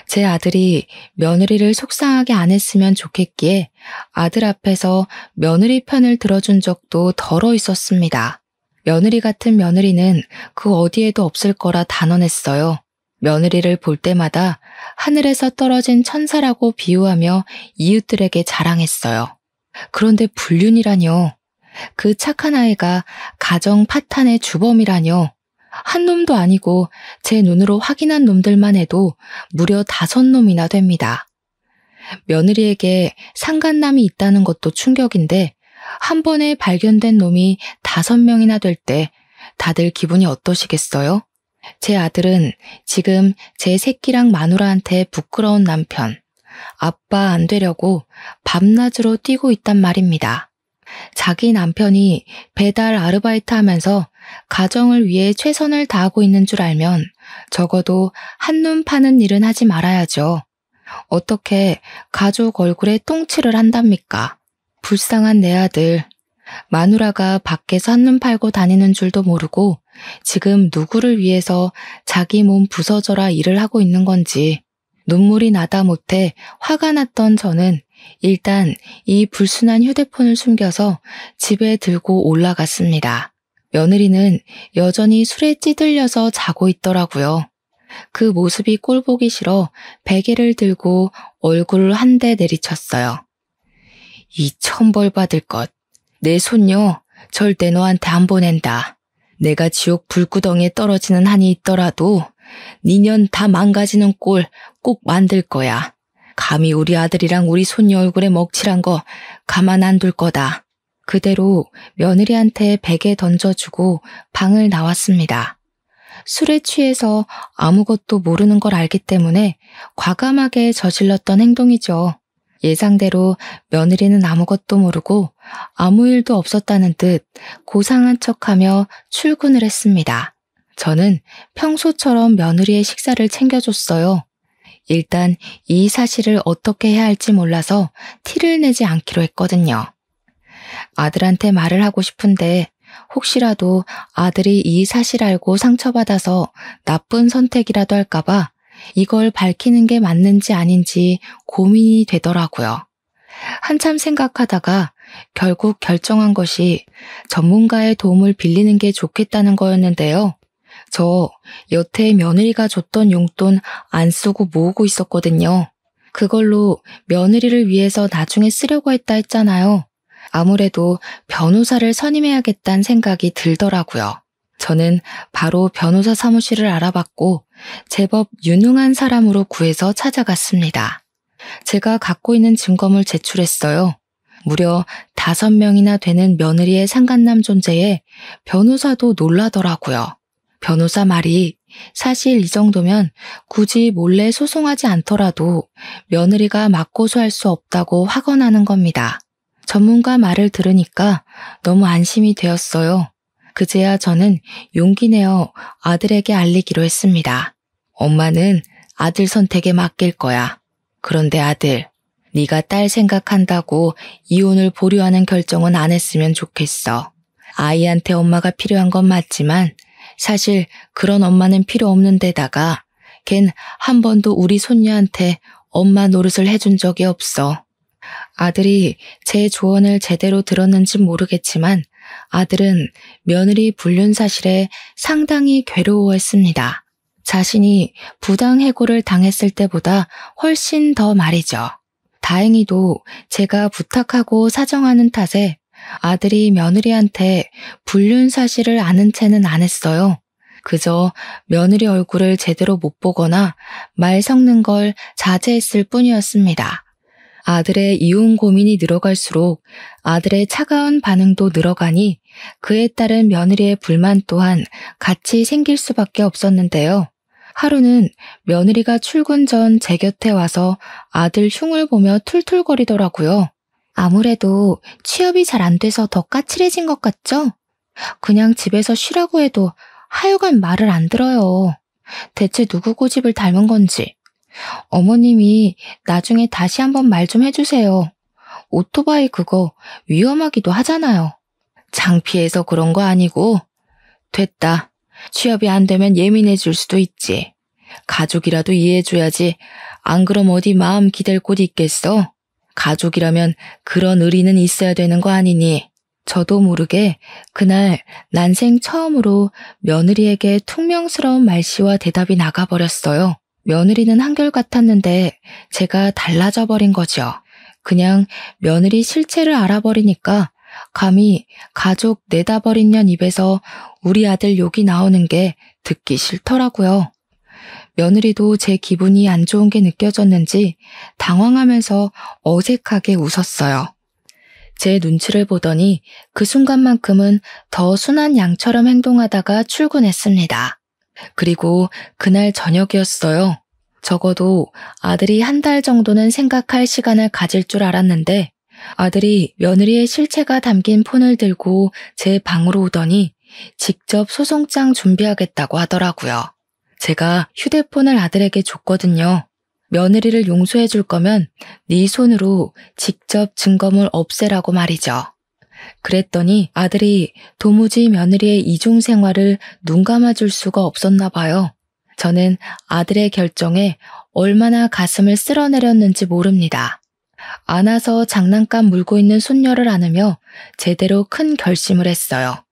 제 아들이 며느리를 속상하게 안 했으면 좋겠기에 아들 앞에서 며느리 편을 들어준 적도 덜어 있었습니다. 며느리 같은 며느리는 그 어디에도 없을 거라 단언했어요. 며느리를 볼 때마다 하늘에서 떨어진 천사라고 비유하며 이웃들에게 자랑했어요. 그런데 불륜이라뇨. 그 착한 아이가 가정 파탄의 주범이라뇨. 한 놈도 아니고 제 눈으로 확인한 놈들만 해도 무려 5놈이나 됩니다. 며느리에게 상간남이 있다는 것도 충격인데 한 번에 발견된 놈이 5명이나 될 때 다들 기분이 어떠시겠어요? 제 아들은 지금 제 새끼랑 마누라한테 부끄러운 남편, 아빠 안 되려고 밤낮으로 뛰고 있단 말입니다. 자기 남편이 배달 아르바이트 하면서 가정을 위해 최선을 다하고 있는 줄 알면 적어도 한눈 파는 일은 하지 말아야죠. 어떻게 가족 얼굴에 똥칠을 한답니까? 불쌍한 내 아들. 마누라가 밖에서 한눈 팔고 다니는 줄도 모르고 지금 누구를 위해서 자기 몸 부서져라 일을 하고 있는 건지 눈물이 나다 못해 화가 났던 저는 일단 이 불순한 휴대폰을 숨겨서 집에 들고 올라갔습니다. 며느리는 여전히 술에 찌들려서 자고 있더라고요. 그 모습이 꼴보기 싫어 베개를 들고 얼굴을 한 대 내리쳤어요. 이 천벌 받을 것. 내 손녀 절대 너한테 안 보낸다. 내가 지옥 불구덩이에 떨어지는 한이 있더라도 니년 다 망가지는 꼴 꼭 만들 거야. 감히 우리 아들이랑 우리 손녀 얼굴에 먹칠한 거 가만 안 둘 거다. 그대로 며느리한테 베개 던져주고 방을 나왔습니다. 술에 취해서 아무것도 모르는 걸 알기 때문에 과감하게 저질렀던 행동이죠. 예상대로 며느리는 아무것도 모르고 아무 일도 없었다는 듯 고상한 척하며 출근을 했습니다. 저는 평소처럼 며느리의 식사를 챙겨줬어요. 일단 이 사실을 어떻게 해야 할지 몰라서 티를 내지 않기로 했거든요. 아들한테 말을 하고 싶은데 혹시라도 아들이 이 사실 알고 상처받아서 나쁜 선택이라도 할까봐 이걸 밝히는 게 맞는지 아닌지 고민이 되더라고요. 한참 생각하다가 결국 결정한 것이 전문가의 도움을 빌리는 게 좋겠다는 거였는데요. 저 여태 며느리가 줬던 용돈 안 쓰고 모으고 있었거든요. 그걸로 며느리를 위해서 나중에 쓰려고 했잖아요. 아무래도 변호사를 선임해야겠다는 생각이 들더라고요. 저는 바로 변호사 사무실을 알아봤고 제법 유능한 사람으로 구해서 찾아갔습니다. 제가 갖고 있는 증거물 제출했어요. 무려 5명이나 되는 며느리의 상간남 존재에 변호사도 놀라더라고요. 변호사 말이 사실 이 정도면 굳이 몰래 소송하지 않더라도 며느리가 맞고소할 수 없다고 확언하는 겁니다. 전문가 말을 들으니까 너무 안심이 되었어요. 그제야 저는 용기 내어 아들에게 알리기로 했습니다. 엄마는 아들 선택에 맡길 거야. 그런데 아들, 네가 딸 생각한다고 이혼을 보류하는 결정은 안 했으면 좋겠어. 아이한테 엄마가 필요한 건 맞지만 사실 그런 엄마는 필요 없는 데다가 걘 한 번도 우리 손녀한테 엄마 노릇을 해준 적이 없어. 아들이 제 조언을 제대로 들었는지 모르겠지만 아들은 며느리 불륜 사실에 상당히 괴로워했습니다. 자신이 부당해고를 당했을 때보다 훨씬 더 말이죠. 다행히도 제가 부탁하고 사정하는 탓에 아들이 며느리한테 불륜 사실을 아는 채는 안 했어요. 그저 며느리 얼굴을 제대로 못 보거나 말 섞는 걸 자제했을 뿐이었습니다. 아들의 이혼 고민이 늘어갈수록 아들의 차가운 반응도 늘어가니 그에 따른 며느리의 불만 또한 같이 생길 수밖에 없었는데요. 하루는 며느리가 출근 전 제 곁에 와서 아들 흉을 보며 툴툴거리더라고요. 아무래도 취업이 잘 안 돼서 더 까칠해진 것 같죠? 그냥 집에서 쉬라고 해도 하여간 말을 안 들어요. 대체 누구 고집을 닮은 건지. 어머님이 나중에 다시 한번 말 좀 해주세요. 오토바이 그거 위험하기도 하잖아요. 창피해서 그런 거 아니고. 됐다. 취업이 안 되면 예민해질 수도 있지. 가족이라도 이해해줘야지. 안 그럼 어디 마음 기댈 곳이 있겠어? 가족이라면 그런 의리는 있어야 되는 거 아니니. 저도 모르게 그날 난생 처음으로 며느리에게 퉁명스러운 말씨와 대답이 나가버렸어요. 며느리는 한결같았는데 제가 달라져 버린 거죠. 그냥 며느리 실체를 알아버리니까 감히 가족 내다 버린 년 입에서 우리 아들 욕이 나오는 게 듣기 싫더라고요. 며느리도 제 기분이 안 좋은 게 느껴졌는지 당황하면서 어색하게 웃었어요. 제 눈치를 보더니 그 순간만큼은 더 순한 양처럼 행동하다가 출근했습니다. 그리고 그날 저녁이었어요. 적어도 아들이 한 달 정도는 생각할 시간을 가질 줄 알았는데 아들이 며느리의 실체가 담긴 폰을 들고 제 방으로 오더니 직접 소송장 준비하겠다고 하더라고요. 제가 휴대폰을 아들에게 줬거든요. 며느리를 용서해 줄 거면 네 손으로 직접 증거물 없애라고 말이죠. 그랬더니 아들이 도무지 며느리의 이중 생활을 눈 감아줄 수가 없었나 봐요. 저는 아들의 결정에 얼마나 가슴을 쓸어내렸는지 모릅니다. 안아서 장난감 물고 있는 손녀를 안으며 제대로 큰 결심을 했어요.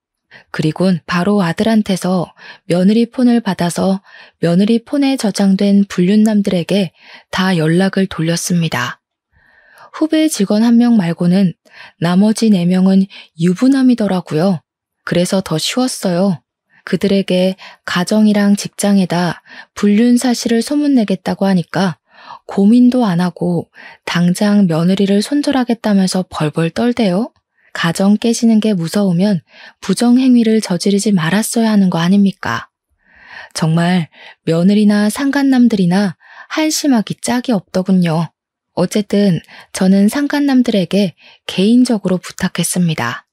그리곤 바로 아들한테서 며느리 폰을 받아서 며느리 폰에 저장된 불륜남들에게 다 연락을 돌렸습니다. 후배 직원 1명 말고는 나머지 4명은 유부남이더라고요. 그래서 더 쉬웠어요. 그들에게 가정이랑 직장에다 불륜 사실을 소문내겠다고 하니까 고민도 안 하고 당장 며느리를 손절하겠다면서 벌벌 떨대요. 가정 깨지는 게 무서우면 부정행위를 저지르지 말았어야 하는 거 아닙니까? 정말 며느리나 상간남들이나 한심하기 짝이 없더군요. 어쨌든 저는 상간남들에게 개인적으로 부탁했습니다.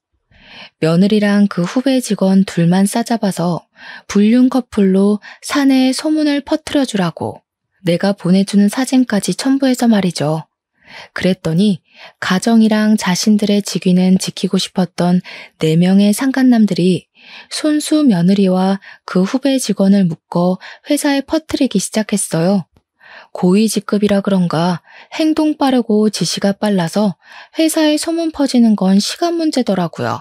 며느리랑 그 후배 직원 둘만 싸잡아서 불륜 커플로 사내에 소문을 퍼뜨려 주라고 내가 보내주는 사진까지 첨부해서 말이죠. 그랬더니 가정이랑 자신들의 직위는 지키고 싶었던 4명의 상간남들이 손수 며느리와 그 후배 직원을 묶어 회사에 퍼뜨리기 시작했어요. 고위 직급이라 그런가 행동 빠르고 지시가 빨라서 회사에 소문 퍼지는 건 시간 문제더라고요.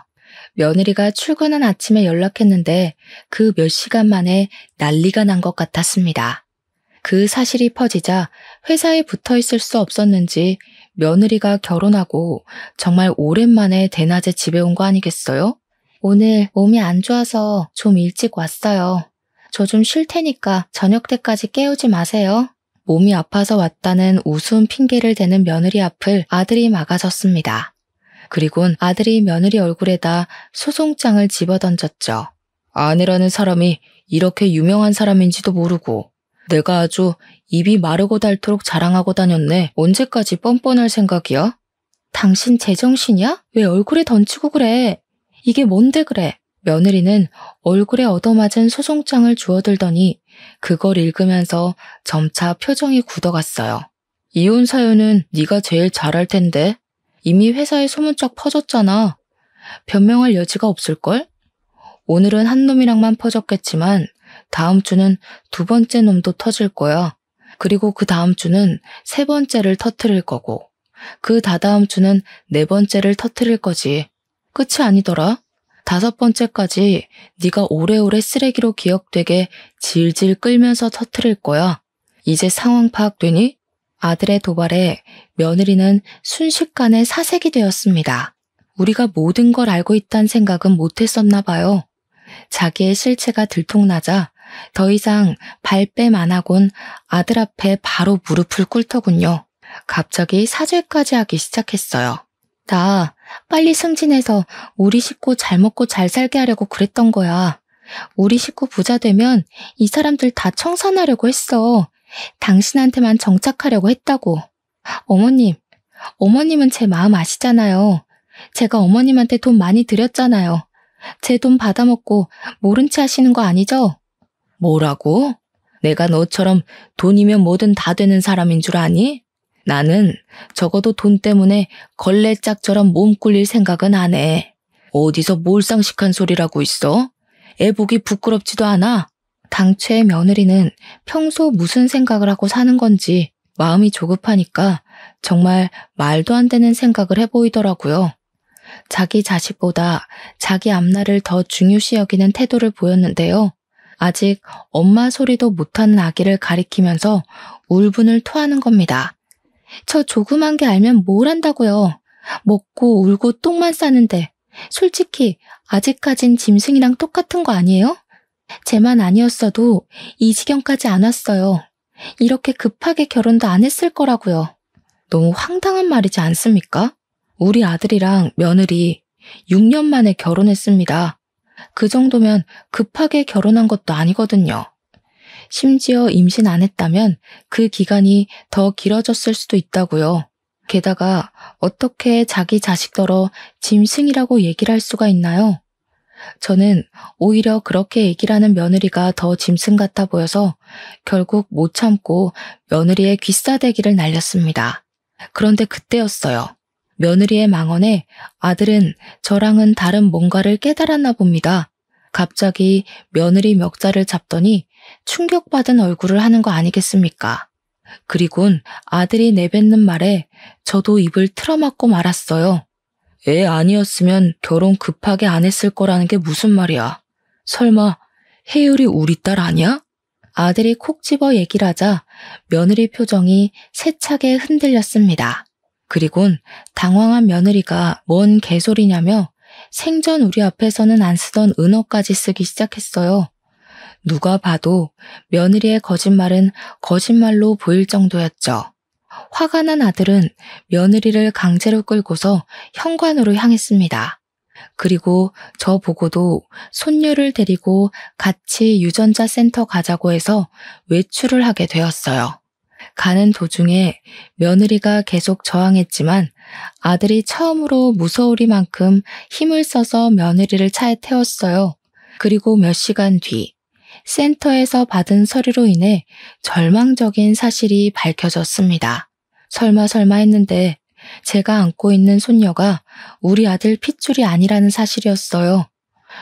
며느리가 출근한 아침에 연락했는데 그 몇 시간 만에 난리가 난 것 같았습니다. 그 사실이 퍼지자 회사에 붙어 있을 수 없었는지 며느리가 결혼하고 정말 오랜만에 대낮에 집에 온 거 아니겠어요? 오늘 몸이 안 좋아서 좀 일찍 왔어요. 저 좀 쉴 테니까 저녁 때까지 깨우지 마세요. 몸이 아파서 왔다는 우스운 핑계를 대는 며느리 앞을 아들이 막아섰습니다. 그리곤 아들이 며느리 얼굴에다 소송장을 집어던졌죠. 아내라는 사람이 이렇게 유명한 사람인지도 모르고 내가 아주 입이 마르고 닳도록 자랑하고 다녔네. 언제까지 뻔뻔할 생각이야? 당신 제정신이야? 왜 얼굴에 던지고 그래? 이게 뭔데 그래? 며느리는 얼굴에 얻어맞은 소송장을 주워들더니 그걸 읽으면서 점차 표정이 굳어갔어요. 이혼 사유는 네가 제일 잘할 텐데. 이미 회사에 소문짝 퍼졌잖아. 변명할 여지가 없을걸? 오늘은 한 놈이랑만 퍼졌겠지만 다음 주는 2번째 놈도 터질 거야. 그리고 그 다음 주는 3번째를 터뜨릴 거고 그 다다음 주는 4번째를 터뜨릴 거지. 끝이 아니더라. 5번째까지 네가 오래오래 쓰레기로 기억되게 질질 끌면서 터뜨릴 거야. 이제 상황 파악되니? 아들의 도발에 며느리는 순식간에 사색이 되었습니다. 우리가 모든 걸 알고 있다는 생각은 못했었나 봐요. 자기의 실체가 들통나자 더 이상 발뺌 안 하곤 아들 앞에 바로 무릎을 꿇더군요. 갑자기 사죄까지 하기 시작했어요. 나 빨리 승진해서 우리 식구 잘 먹고 잘 살게 하려고 그랬던 거야. 우리 식구 부자 되면 이 사람들 다 청산하려고 했어. 당신한테만 정착하려고 했다고. 어머님은 제 마음 아시잖아요. 제가 어머님한테 돈 많이 드렸잖아요. 제 돈 받아먹고 모른 체 하시는 거 아니죠? 뭐라고? 내가 너처럼 돈이면 뭐든 다 되는 사람인 줄 아니? 나는 적어도 돈 때문에 걸레짝처럼 몸 꿀릴 생각은 안 해. 어디서 몰상식한 소리라고 있어? 애 보기 부끄럽지도 않아? 당최 며느리는 평소 무슨 생각을 하고 사는 건지 마음이 조급하니까 정말 말도 안 되는 생각을 해보이더라고요. 자기 자식보다 자기 앞날을 더 중요시 여기는 태도를 보였는데요. 아직 엄마 소리도 못하는 아기를 가리키면서 울분을 토하는 겁니다. 저 조그만 게 알면 뭘 한다고요. 먹고 울고 똥만 싸는데 솔직히 아직까진 짐승이랑 똑같은 거 아니에요? 쟤만 아니었어도 이 지경까지 안 왔어요. 이렇게 급하게 결혼도 안 했을 거라고요. 너무 황당한 말이지 않습니까? 우리 아들이랑 며느리 6년 만에 결혼했습니다. 그 정도면 급하게 결혼한 것도 아니거든요. 심지어 임신 안 했다면 그 기간이 더 길어졌을 수도 있다고요. 게다가 어떻게 자기 자식더러 짐승이라고 얘기를 할 수가 있나요? 저는 오히려 그렇게 얘기를 하는 며느리가 더 짐승 같아 보여서 결국 못 참고 며느리의 귀싸대기를 날렸습니다. 그런데 그때였어요. 며느리의 망언에 아들은 저랑은 다른 뭔가를 깨달았나 봅니다. 갑자기 며느리 멱살을 잡더니 충격받은 얼굴을 하는 거 아니겠습니까? 그리곤 아들이 내뱉는 말에 저도 입을 틀어막고 말았어요. 애 아니었으면 결혼 급하게 안 했을 거라는 게 무슨 말이야? 설마 혜율이 우리 딸 아니야? 아들이 콕 집어 얘기를 하자 며느리 표정이 세차게 흔들렸습니다. 그리곤 당황한 며느리가 뭔 개소리냐며 생전 우리 앞에서는 안 쓰던 은어까지 쓰기 시작했어요. 누가 봐도 며느리의 거짓말은 거짓말로 보일 정도였죠. 화가 난 아들은 며느리를 강제로 끌고서 현관으로 향했습니다. 그리고 저 보고도 손녀를 데리고 같이 유전자 센터 가자고 해서 외출을 하게 되었어요. 가는 도중에 며느리가 계속 저항했지만 아들이 처음으로 무서우리만큼 힘을 써서 며느리를 차에 태웠어요. 그리고 몇 시간 뒤 센터에서 받은 서류로 인해 절망적인 사실이 밝혀졌습니다. 설마 했는데 제가 안고 있는 손녀가 우리 아들 핏줄이 아니라는 사실이었어요.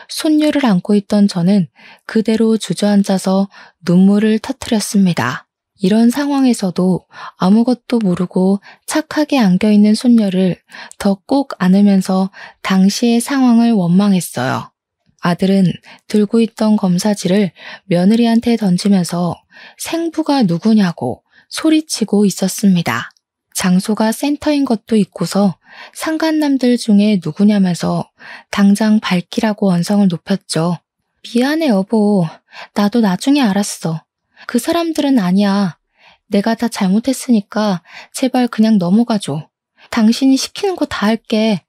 손녀를 안고 있던 저는 그대로 주저앉아서 눈물을 터뜨렸습니다. 이런 상황에서도 아무것도 모르고 착하게 안겨있는 손녀를 더 꼭 안으면서 당시의 상황을 원망했어요. 아들은 들고 있던 검사지를 며느리한테 던지면서 생부가 누구냐고 소리치고 있었습니다. 장소가 센터인 것도 있고서 상간남들 중에 누구냐면서 당장 밝히라고 언성을 높였죠. 미안해 여보. 나도 나중에 알았어. 그 사람들은 아니야. 내가 다 잘못했으니까 제발 그냥 넘어가줘. 당신이 시키는 거 다 할게.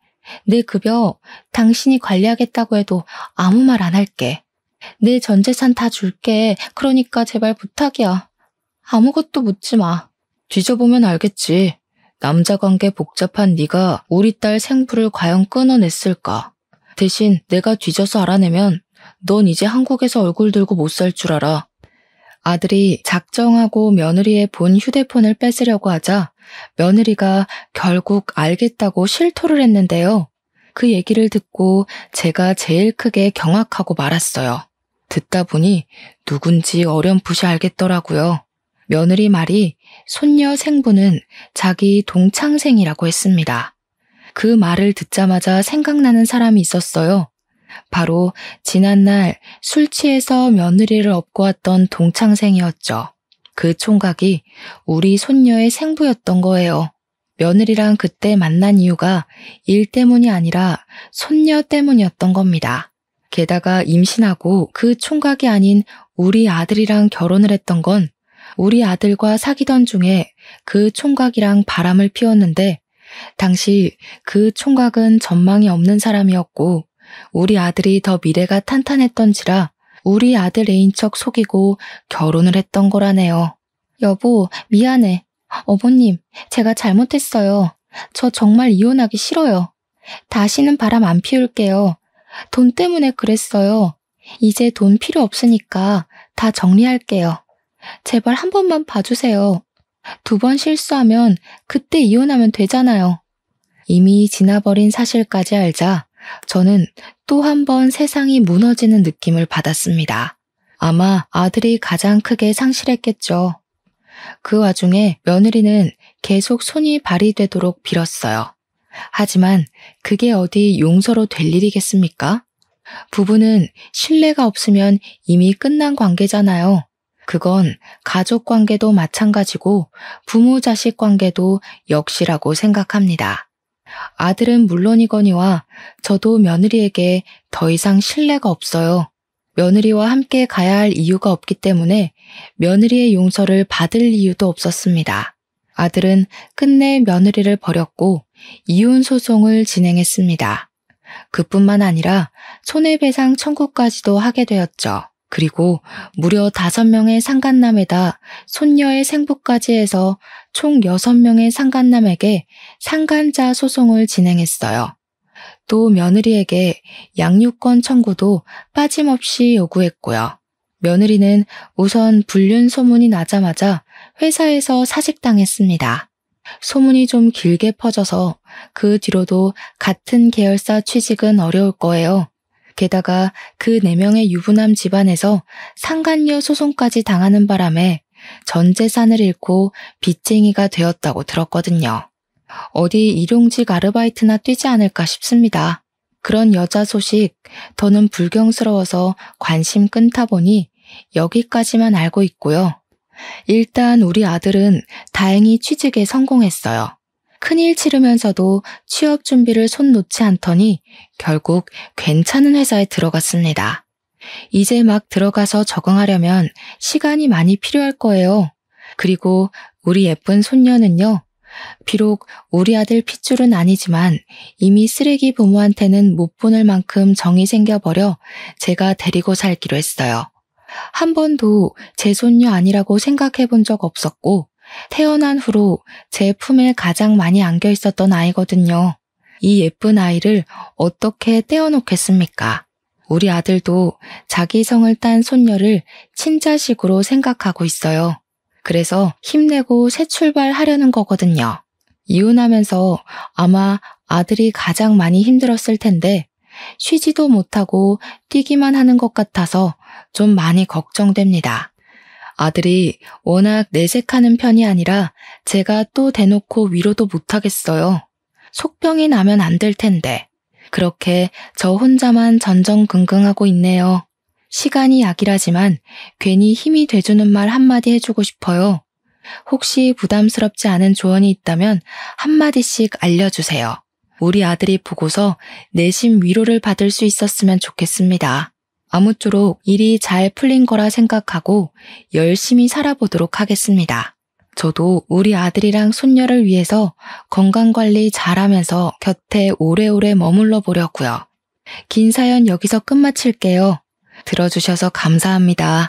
내 급여 당신이 관리하겠다고 해도 아무 말 안 할게. 내 전 재산 다 줄게. 그러니까 제발 부탁이야. 아무것도 묻지 마. 뒤져보면 알겠지. 남자 관계 복잡한 네가 우리 딸 생부를 과연 끊어냈을까? 대신 내가 뒤져서 알아내면 넌 이제 한국에서 얼굴 들고 못 살 줄 알아. 아들이 작정하고 며느리의 본 휴대폰을 뺏으려고 하자 며느리가 결국 알겠다고 실토를 했는데요. 그 얘기를 듣고 제가 제일 크게 경악하고 말았어요. 듣다 보니 누군지 어렴풋이 알겠더라고요. 며느리 말이 손녀 생부는 자기 동창생이라고 했습니다. 그 말을 듣자마자 생각나는 사람이 있었어요. 바로 지난날 술 취해서 며느리를 업고 왔던 동창생이었죠. 그 총각이 우리 손녀의 생부였던 거예요. 며느리랑 그때 만난 이유가 일 때문이 아니라 손녀 때문이었던 겁니다. 게다가 임신하고 그 총각이 아닌 우리 아들이랑 결혼을 했던 건 우리 아들과 사귀던 중에 그 총각이랑 바람을 피웠는데 당시 그 총각은 전망이 없는 사람이었고 우리 아들이 더 미래가 탄탄했던지라 우리 아들 애인 척 속이고 결혼을 했던 거라네요. 여보, 미안해. 어머님, 제가 잘못했어요. 저 정말 이혼하기 싫어요. 다시는 바람 안 피울게요. 돈 때문에 그랬어요. 이제 돈 필요 없으니까 다 정리할게요. 제발 한 번만 봐주세요. 2번 실수하면 그때 이혼하면 되잖아요. 이미 지나버린 사실까지 알자 저는 또 한 번 세상이 무너지는 느낌을 받았습니다. 아마 아들이 가장 크게 상실했겠죠. 그 와중에 며느리는 계속 손이 발휘되도록 빌었어요. 하지만 그게 어디 용서로 될 일이겠습니까? 부부는 신뢰가 없으면 이미 끝난 관계잖아요. 그건 가족 관계도 마찬가지고 부모 자식 관계도 역시라고 생각합니다. 아들은 물론이거니와 저도 며느리에게 더 이상 신뢰가 없어요. 며느리와 함께 가야 할 이유가 없기 때문에 며느리의 용서를 받을 이유도 없었습니다. 아들은 끝내 며느리를 버렸고 이혼 소송을 진행했습니다. 그뿐만 아니라 손해배상 청구까지도 하게 되었죠. 그리고 무려 5명의 상간남에다 손녀의 생부까지 해서 총 6명의 상간남에게 상간자 소송을 진행했어요. 또 며느리에게 양육권 청구도 빠짐없이 요구했고요. 며느리는 우선 불륜 소문이 나자마자 회사에서 사직당했습니다. 소문이 좀 길게 퍼져서 그 뒤로도 같은 계열사 취직은 어려울 거예요. 게다가 그 4명의 유부남 집안에서 상간녀 소송까지 당하는 바람에 전 재산을 잃고 빚쟁이가 되었다고 들었거든요. 어디 일용직 아르바이트나 뛰지 않을까 싶습니다. 그런 여자 소식 더는 불경스러워서 관심 끊다 보니 여기까지만 알고 있고요. 일단 우리 아들은 다행히 취직에 성공했어요. 큰일 치르면서도 취업 준비를 손 놓지 않더니 결국 괜찮은 회사에 들어갔습니다. 이제 막 들어가서 적응하려면 시간이 많이 필요할 거예요. 그리고 우리 예쁜 손녀는요. 비록 우리 아들 핏줄은 아니지만 이미 쓰레기 부모한테는 못 보낼 만큼 정이 생겨버려 제가 데리고 살기로 했어요. 한 번도 제 손녀 아니라고 생각해 본 적 없었고 태어난 후로 제 품에 가장 많이 안겨 있었던 아이거든요. 이 예쁜 아이를 어떻게 떼어놓겠습니까? 우리 아들도 자기 성을 딴 손녀를 친자식으로 생각하고 있어요. 그래서 힘내고 새 출발하려는 거거든요. 이혼하면서 아마 아들이 가장 많이 힘들었을 텐데 쉬지도 못하고 뛰기만 하는 것 같아서 좀 많이 걱정됩니다. 아들이 워낙 내색하는 편이 아니라 제가 또 대놓고 위로도 못하겠어요. 속병이 나면 안 될 텐데 그렇게 저 혼자만 전전긍긍하고 있네요. 시간이 약이라지만 괜히 힘이 돼주는 말 한마디 해주고 싶어요. 혹시 부담스럽지 않은 조언이 있다면 한마디씩 알려주세요. 우리 아들이 보고서 내심 위로를 받을 수 있었으면 좋겠습니다. 아무쪼록 일이 잘 풀린 거라 생각하고 열심히 살아보도록 하겠습니다. 저도 우리 아들이랑 손녀를 위해서 건강관리 잘하면서 곁에 오래오래 머물러 보려고요. 긴 사연 여기서 끝마칠게요. 들어주셔서 감사합니다.